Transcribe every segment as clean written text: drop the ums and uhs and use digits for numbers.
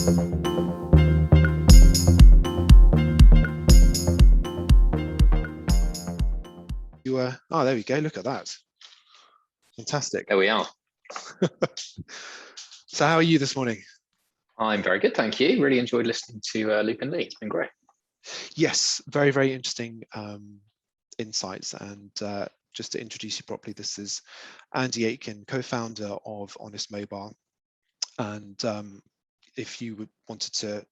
Oh, there we go. Look at that. Fantastic. There we are. So how are you this morning? I'm very good, thank you. Really enjoyed listening to Luke and Lee. It's been great. Yes, very, very interesting insights. And just to introduce you properly, this is Andy Aitken, co-founder of Honest Mobile. And if you wanted to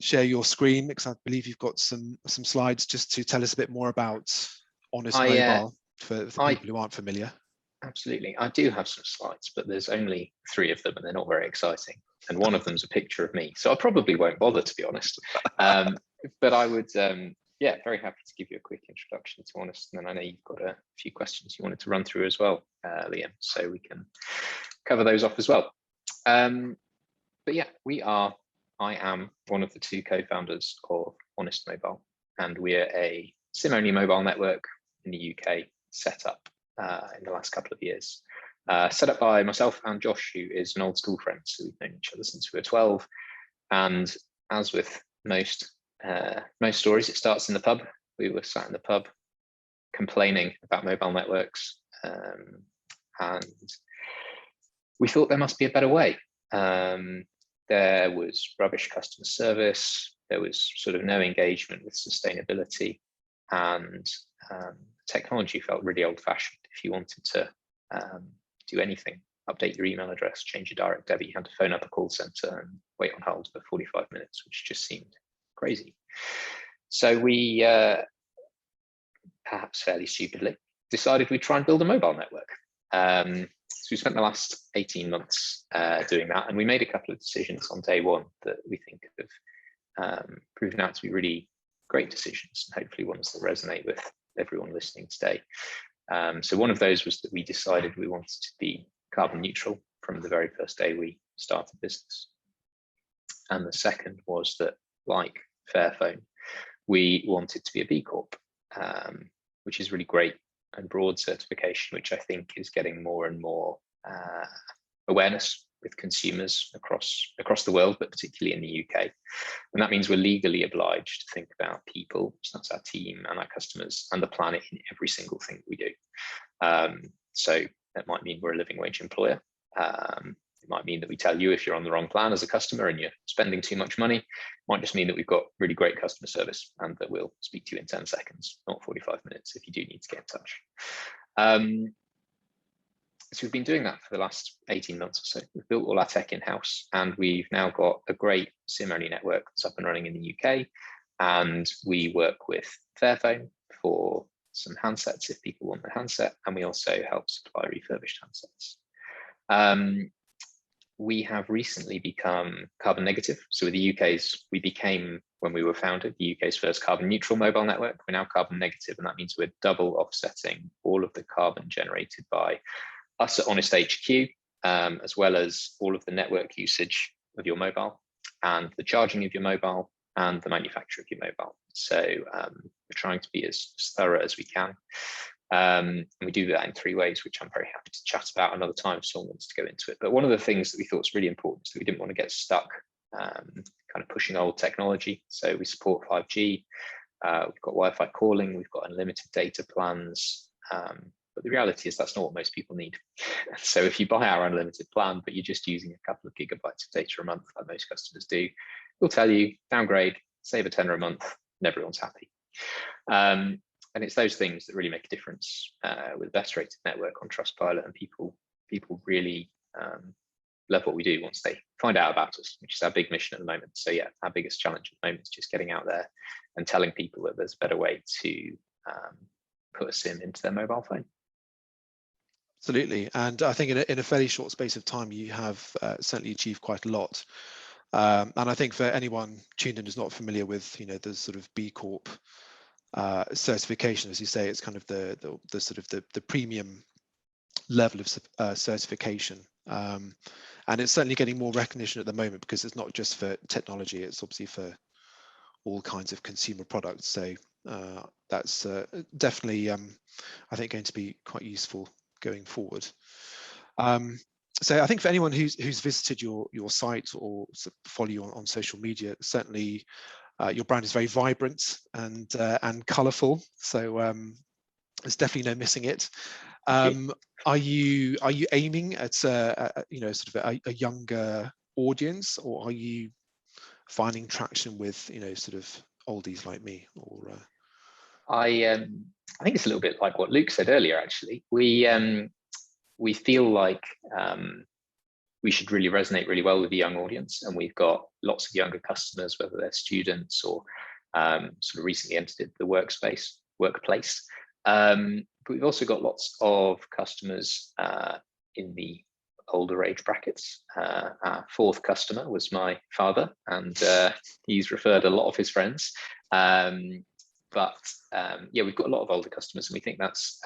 share your screen, because I believe you've got some slides just to tell us a bit more about Honest Mobile for people who aren't familiar. Absolutely. I do have some slides, but there's only 3 of them and they're not very exciting. And one of them's a picture of me. So I probably won't bother, to be honest. But I would, very happy to give you a quick introduction to Honest. And then I know you've got a few questions you wanted to run through as well, Liam, so we can cover those off as well. But yeah, I am one of the 2 co-founders of Honest Mobile, and we're a SIM-only mobile network in the UK set up in the last couple of years. Set up by myself and Josh, who is an old school friend, so we've known each other since we were 12. And as with most stories, it starts in the pub. We were sat in the pub complaining about mobile networks, and we thought there must be a better way. There was rubbish customer service, there was sort of no engagement with sustainability, and technology felt really old-fashioned. If you wanted to do anything, update your email address, change your direct debit, you had to phone up a call center and wait on hold for 45 minutes, which just seemed crazy. So we, perhaps fairly stupidly, decided we'd try and build a mobile network. So we spent the last 18 months doing that, and we made a couple of decisions on day one that we think have proven out to be really great decisions, and hopefully ones that resonate with everyone listening today. So one of those was that we decided we wanted to be carbon neutral from the very first day we started business. And the second was that, like Fairphone, we wanted to be a B Corp, which is really great and broad certification, which I think is getting more and more awareness with consumers across the world, but particularly in the UK. And that means we're legally obliged to think about people, so that's our team and our customers, and the planet in every single thing we do. So that might mean we're a living wage employer. It might mean that we tell you if you're on the wrong plan as a customer and you're spending too much money. It might just mean that we've got really great customer service and that we'll speak to you in 10 seconds, not 45 minutes if you do need to get in touch. So we've been doing that for the last 18 months or so. We've built all our tech in-house, and we've now got a great SIM-only network that's up and running in the UK. And we work with Fairphone for some handsets if people want the handset, and we also help supply refurbished handsets. We have recently become carbon negative. So with the we became, when we were founded, the UK's first carbon neutral mobile network. We're now carbon negative, and that means we're double offsetting all of the carbon generated by us at Honest HQ, as well as all of the network usage of your mobile and the charging of your mobile and the manufacture of your mobile. So we're trying to be as thorough as we can. And we do that in 3 ways, which I'm very happy to chat about another time if someone wants to go into it. But one of the things that we thought was really important is that we didn't want to get stuck kind of pushing old technology. So we support 5G, we've got Wi-Fi calling, we've got unlimited data plans. But the reality is that's not what most people need. So if you buy our unlimited plan, but you're just using a couple of gigabytes of data a month, like most customers do, we'll tell you, downgrade, save a tenner a month, and everyone's happy. And it's those things that really make a difference with a better rated network on Trustpilot, and people really love what we do once they find out about us, which is our big mission at the moment. So yeah, our biggest challenge at the moment is just getting out there and telling people that there's a better way to put a SIM into their mobile phone. Absolutely, and I think in a fairly short space of time, you have certainly achieved quite a lot. And I think for anyone tuned in who's not familiar with, the sort of B Corp certification, as you say, it's kind of the sort of the premium level of certification, and it's certainly getting more recognition at the moment because it's not just for technology; it's obviously for all kinds of consumer products. So that's definitely, I think, going to be quite useful going forward. So I think for anyone who's visited your site or follow you on social media, certainly your brand is very vibrant and colourful. So there's definitely no missing it. Are you aiming at you know, sort of a younger audience, or are you finding traction with, you know, sort of oldies like me? Or I think it's a little bit like what Luke said earlier. Actually, we feel like we should really resonate really well with the young audience, and we've got lots of younger customers, whether they're students or sort of recently entered the workplace. But we've also got lots of customers in the older age brackets. Our fourth customer was my father, and he's referred a lot of his friends. But yeah, we've got a lot of older customers, and we think that's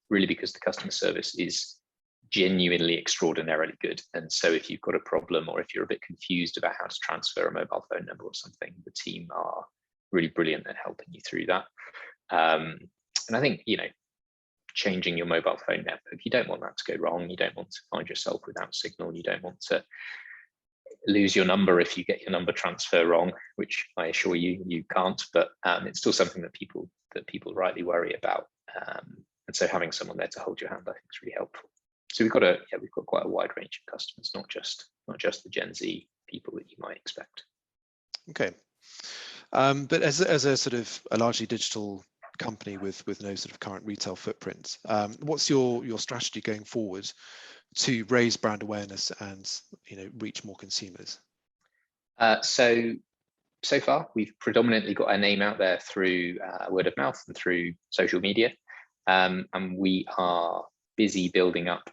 really because the customer service is genuinely extraordinarily good. And so if you've got a problem, or if you're a bit confused about how to transfer a mobile phone number or something, the team are really brilliant at helping you through that. And I think, you know, changing your mobile phone network, you don't want that to go wrong. You don't want to find yourself without signal. You don't want to lose your number if you get your number transfer wrong, which I assure you, you can't. But it's still something that people rightly worry about. And so having someone there to hold your hand, I think, is really helpful. So we've got quite a wide range of customers, not just the Gen Z people that you might expect. Okay, but as a sort of a largely digital company with no sort of current retail footprint, what's your strategy going forward to raise brand awareness and, you know, reach more consumers? So far, we've predominantly got our name out there through word of mouth and through social media, and we are busy building up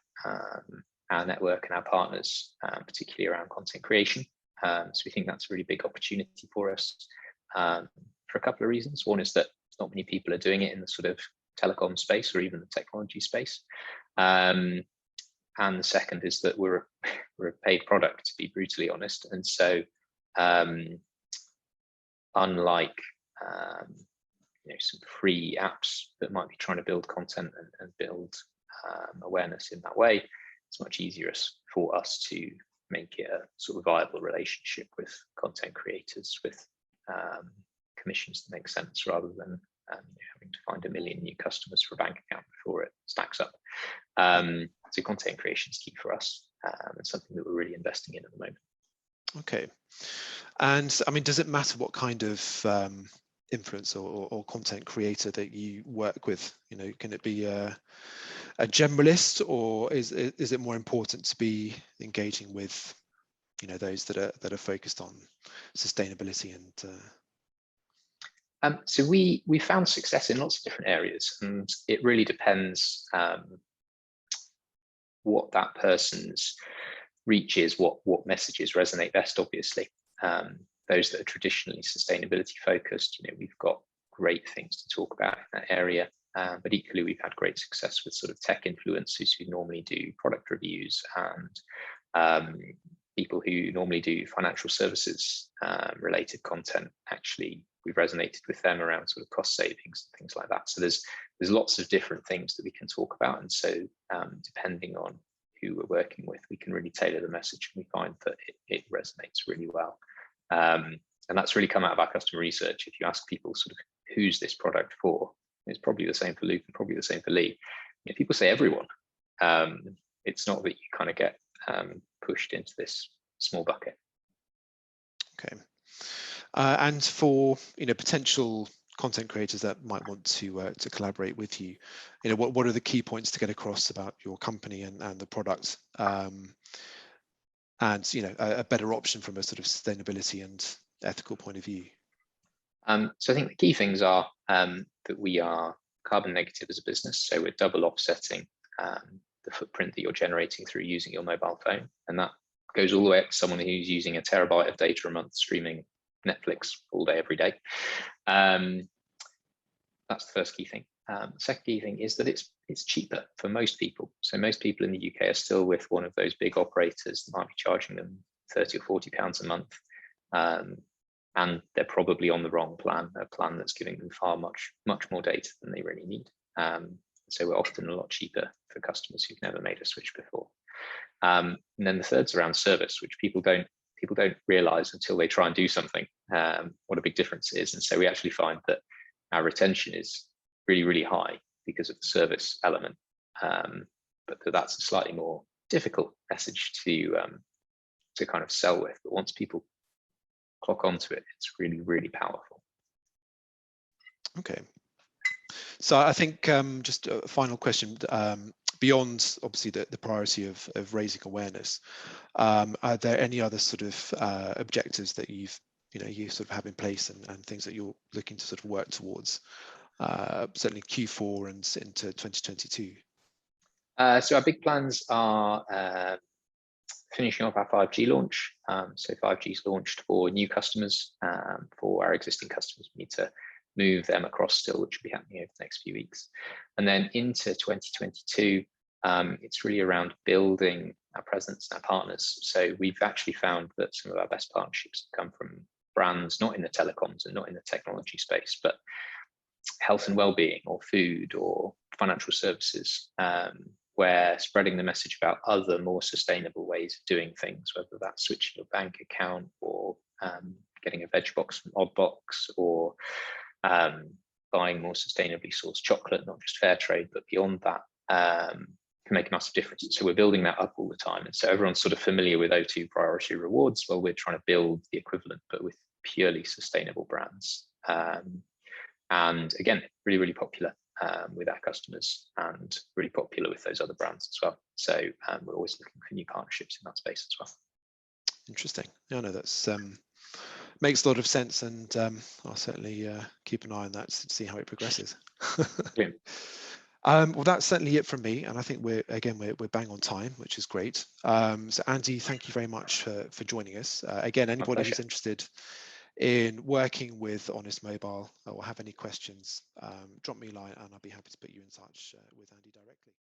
our network and our partners, particularly around content creation. So we think that's a really big opportunity for us for a couple of reasons. One is that not many people are doing it in the sort of telecom space or even the technology space. And the second is that we're a paid product, to be brutally honest. And so unlike you know, some free apps that might be trying to build content and build awareness in that way, it's much easier for us to make it a sort of viable relationship with content creators, with commissions that make sense, rather than having to find 1 million new customers for a bank account before it stacks up. So content creation is key for us, and something that we're really investing in at the moment. Okay. And I mean, does it matter what kind of influencer or content creator that you work with? You know, can it be a generalist, or is it more important to be engaging with, you know, those that are focused on sustainability and so we found success in lots of different areas, and it really depends what that person's reach is, what messages resonate best. Obviously, those that are traditionally sustainability focused, you know, we've got great things to talk about in that area. But equally, we've had great success with sort of tech influencers who normally do product reviews, and people who normally do financial services related content. Actually, we've resonated with them around sort of cost savings and things like that. So there's lots of different things that we can talk about, and so depending on who we're working with, we can really tailor the message, and we find that it resonates really well. And that's really come out of our customer research. If you ask people sort of who's this product for, it's probably the same for Luke and probably the same for Lee. You know, people say everyone. It's not that you kind of get pushed into this small bucket. Okay. And for, you know, potential content creators that might want to collaborate with you, you know, what are the key points to get across about your company and the product, and, you know, a better option from a sort of sustainability and ethical point of view? So I think the key things are that we are carbon negative as a business, so we're double offsetting the footprint that you're generating through using your mobile phone, and that goes all the way up to someone who's using 1 terabyte of data a month streaming Netflix all day every day. That's the first key thing. The second key thing is that it's cheaper for most people. So most people in the UK are still with one of those big operators that might be charging them £30 or £40 a month, and they're probably on the wrong plan, a plan that's giving them far much more data than they really need. So we're often a lot cheaper for customers who've never made a switch before. And then the third's around service, which people don't realize until they try and do something, what a big difference it is. And so we actually find that our retention is really, really high because of the service element. But that's a slightly more difficult message to kind of sell with. But once people clock onto it, it's really, really powerful. Okay. So I think just a final question, beyond obviously the priority of raising awareness, are there any other sort of objectives that you sort of have in place and things that you're looking to sort of work towards, certainly Q4 and into 2022? So our big plans are finishing off our 5G launch. So 5G is launched for new customers. For our existing customers, we need to move them across still, which will be happening over the next few weeks. And then into 2022, it's really around building our presence and our partners. So we've actually found that some of our best partnerships come from brands not in the telecoms and not in the technology space, but health and well-being or food or financial services, where spreading the message about other more sustainable ways of doing things, whether that's switching your bank account or getting a veg box from Oddbox, or buying more sustainably sourced chocolate, not just fair trade, but beyond that, can make a massive difference. So we're building that up all the time. And so everyone's sort of familiar with O2 Priority Rewards. Well, we're trying to build the equivalent, but with purely sustainable brands. And again, really, really popular with our customers and really popular with those other brands as well. So we're always looking for new partnerships in that space as well. Interesting. Yeah, no, that's makes a lot of sense, and I'll certainly keep an eye on that to see how it progresses. Well, that's certainly it from me, and I think we're bang on time, which is great. So Andy, thank you very much for joining us. Again, anybody who's interested in working with Honest Mobile or have any questions, drop me a line and I'll be happy to put you in touch with Andy directly.